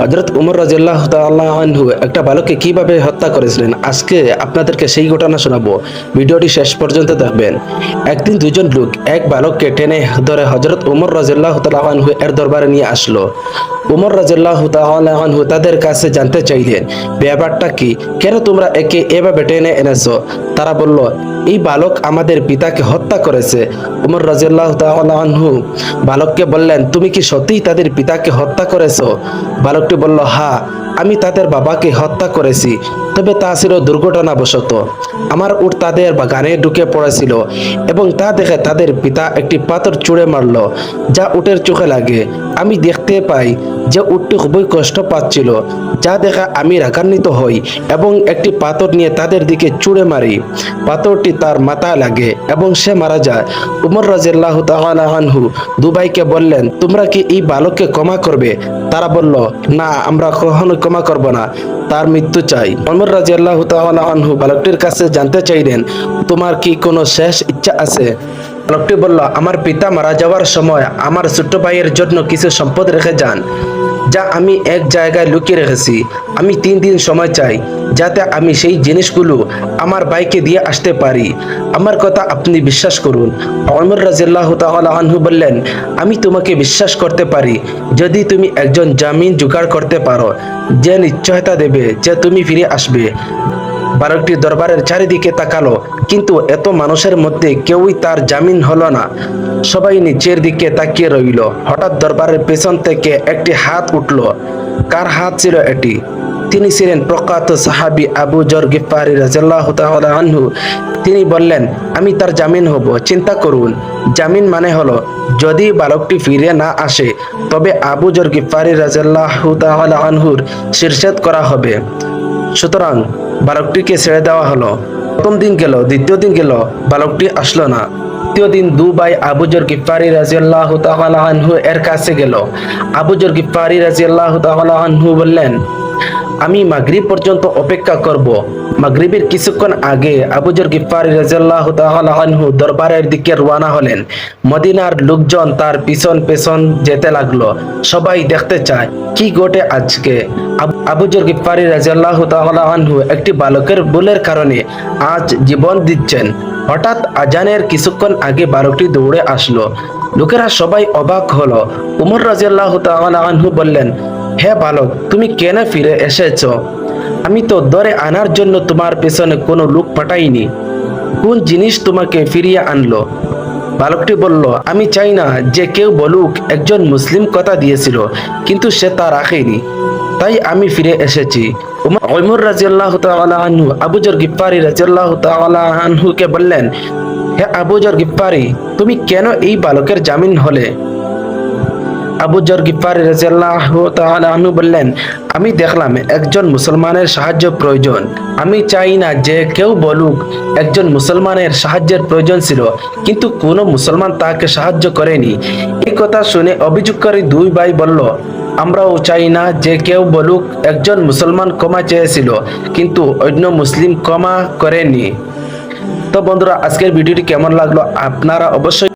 হযরত উমর রাদিয়াল্লাহু তাআলা আনহু একটা বালককে কিভাবে হত্যা করেছিলেন, আজকে আপনাদেরকে সেই ঘটনা শোনাবো। ভিডিওটি শেষ পর্যন্ত দেখবেন। একদিন দুজন লোক এক বালককে টেনে ধরে হযরত উমর রাদিয়াল্লাহু তাআলা আনহু এর দরবারে নিয়ে আসলো। উমর রাদিয়াল্লাহু তাআলা আনহু তাদের কাছে জানতে চাইলেন, ব্যাপারটা কি, কেন তোমরা একে এভাবে টেনে এনেছো? তারা বলল, এই বালক আমাদের পিতাকে হত্যা করেছে। উমর রাদিয়াল্লাহু তাআলা আনহু বালককে বললেন, তুমি কি সত্যিই তাদের পিতাকে হত্যা করেছো? বালকটি বলল, হ্যাঁ, আমি তাদের বাবাকে হত্যা করেছি, তবে তা ছিল দুর্ঘটনাবশত। আমার উট তাদের বাগানে ঢুকে পড়েছিল এবং তা দেখে তাদের পিতা একটি পাথর ছুঁড়ে মারল, যা উটের চোখে লাগে। আমি দেখতে পাই যে উটটি খুবই কষ্ট পাচ্ছিল, যা দেখা আমি রাগান্বিত হই এবং একটি পাথর নিয়ে তাদের দিকে ছুঁড়ে মারি। পাথরটি তার মাথায় লাগে এবং সে মারা যায়। উমর রাদিয়াল্লাহু তাআলা আনহু দুভাইকে বললেন, তোমরা কি এই বালককে ক্ষমা করবে? তারা বলল, না, আমরা কখনো ক্ষমা করব না, তার মৃত্যু চাই। উমর রাদিয়াল্লাহু তাআলা আনহু বালকটির কাছে জানতে চাইলেন, তোমার কি কোনো শেষ ইচ্ছা আছে? বালকটি বলল, আমার পিতা মারা যাওয়ার সময় আমার ছোট্ট ভাইয়ের জন্য কিছু সম্পদ রেখে যান, যা আমি এক জায়গায় লুকিয়ে রেখেছি। আমি 3 দিন সময় চাই, যাতে আমি সেই জিনিসগুলো আমার ভাইকে দিয়ে আসতে পারি। আমার কথা আপনি বিশ্বাস করুন। ওমর রাদিয়াল্লাহু তাআলা আনহু বললেন, আমি তোমাকে বিশ্বাস করতে পারি যদি তুমি একজন জামিন জোগাড় করতে পারো, যে নিশ্চয়তা দেবে যে তুমি ফিরে আসবে। বালকটি দরবারের চারিদিকে তাকালো, কিন্তু এত মানুষের মধ্যে কেউই তার জামিন হলো না। সবাই নিচের দিকে তাকিয়ে রইল। হঠাৎ দরবারের পেছন থেকে একটি হাত উঠল। কার হাত ছিল এটি? তিনি ছিলেন প্রখ্যাত সাহাবী আবু যর গিফারী রাদিয়াল্লাহু তাআলা আনহু। তিনি বললেন, আমি তার জামিন হব। চিন্তা করুন, জামিন মানে হলো যদি বালকটি ফিরে না আসে, তবে আবু যর গিফারী রাদিয়াল্লাহু তাআলা আনহুর শিরশ্ছেদ করা হবে। সুতরাং বালকটিকে ছেড়ে দেওয়া হলো। প্রথম দিন গেল, দ্বিতীয় দিন গেল, বালকটি আসলো না। তৃতীয় দিন দু ভাই আবু যর গিফারী রাদিয়াল্লাহু তাআলা আনহু এর কাছে গেল। আবু যর গিফারী রাদিয়াল্লাহু তাআলা আনহু বললেন, আমি মাগরিব পর্যন্ত অপেক্ষা করব। মাগরিবের কিছুক্ষণ আগে আবু যর গিফারী রাদিয়াল্লাহু তাআলা আনহু দরবারের দিকে রওনা হলেন। মদিনার লোকজন তার পিছন পিছন যেতে লাগলো। সবাই দেখতে চায় কি ঘটে আজকে। আবু যর গিফারী রাদিয়াল্লাহু তাআলা আনহু একটি বালকের ভুলের কারণে আজ জীবন দিচ্ছেন। হঠাৎ আজানের কিছুক্ষণ আগে বালকটি দৌড়ে আসলো। লোকেরা সবাই অবাক হলো। উমর রাদিয়াল্লাহু তাআলা আনহু বললেন, হে বালক, তুমি কেন ফিরে এসেছো? আমি তো ধরে আনার জন্য তোমার পেছনে কোনো লোক পাঠাইনি। কোন জিনিস তোমাকে ফিরিয়ে আনলো? বালকটি বলল, আমি চাই না যে কেউ বলুক একজন মুসলিম কথা দিয়েছিল, কিন্তু সে তা রাখেনি, তাই আমি ফিরে এসেছি। ওমর রাদিয়াল্লাহু তাআলা আনহু আবু যর গিফারী রাদিয়াল্লাহু তাআলা আনহুকে বললেন, হে আবু যর গিফারী, তুমি কেন এই বালকের জামিন হলে? আবু যর গিফারী রাদিয়াল্লাহু তাআলা আনহু বললেন, আমি দেখলাম একজন মুসলমানের সাহায্য প্রয়োজন। আমি চাই না যে কেউ বলুক একজন মুসলমানের সাহায্যের প্রয়োজন ছিল, কিন্তু কোনো মুসলমান তাকে সাহায্য করেনি। এই কথা শুনে অভিযোগকারী দুই ভাই বলল, আমরাও চাই না যে কেউ বলুক একজন মুসলমান ক্ষমা চেয়েছিল, কিন্তু অন্য মুসলিম ক্ষমা করেনি। তো বন্ধুরা, আজকের ভিডিওটি কেমন লাগলো আপনারা অবশ্যই